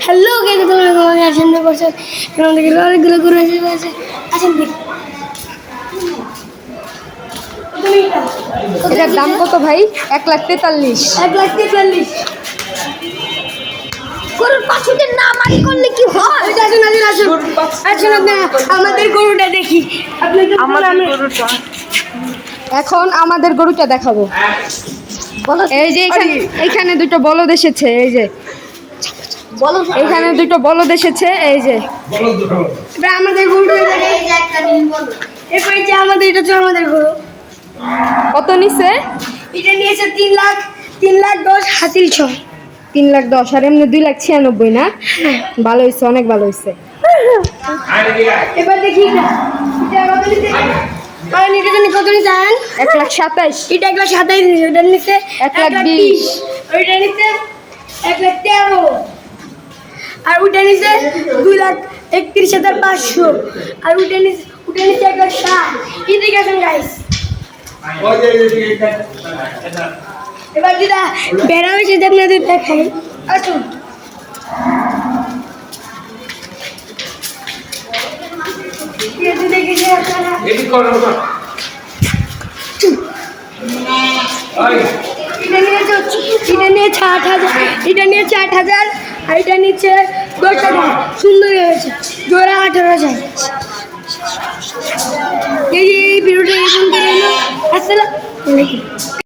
Hello guys, তোমাদের আসেন না করছে এখান থেকে অনেকগুলো গরু এসে আসেন দেখি। এটার দাম কত ভাই? 1,43,000। 1,43,000। গরুর পাছুদের না মারি করলে কি হয়? আসুন আপনারা আমাদের গরুটা দেখি। এখন আমাদের গরুটা দেখাবো। এই যে এখানে দুটো বলদ এসেছে, এই যে এখানে দুটো বলদ এসেছে, এই যে এবার আমাদের গরুটা দেখে এরপর যে আমাদের এটা হচ্ছে আমাদের গরু। কত নিছে? এটা নিয়েছে 3,10,000 হাসিল ছ 3,10,000 আর এমনি 2,96,000 না? ভালো হয়েছে, অনেক ভালো হয়েছে। এবার দেখি এটা কত নিতে মানে এটা জানি কত নিতে আন 1,27,000। এটা 1,27,000 নিছে, ওটা নিতে 1,20,000। ওইটা নিতে 1,13,000 আর ওইটা নিতে 2,31,500 আর ওইটা নিতে 1,60,000। এদিকে গেছেন গাইস। এবার যেটা বেড়া হয়েছে আপনাদের দেখাই, আসুন। এটা নিয়েছে 8,000, এটা নিয়েছে 8,000 আর এটা নিচ্ছে 10,000। সুন্দর হয়েছে, জোড়া 18,000। এই ভিডিওটা এরকম করে আসসালামু আলাইকুম।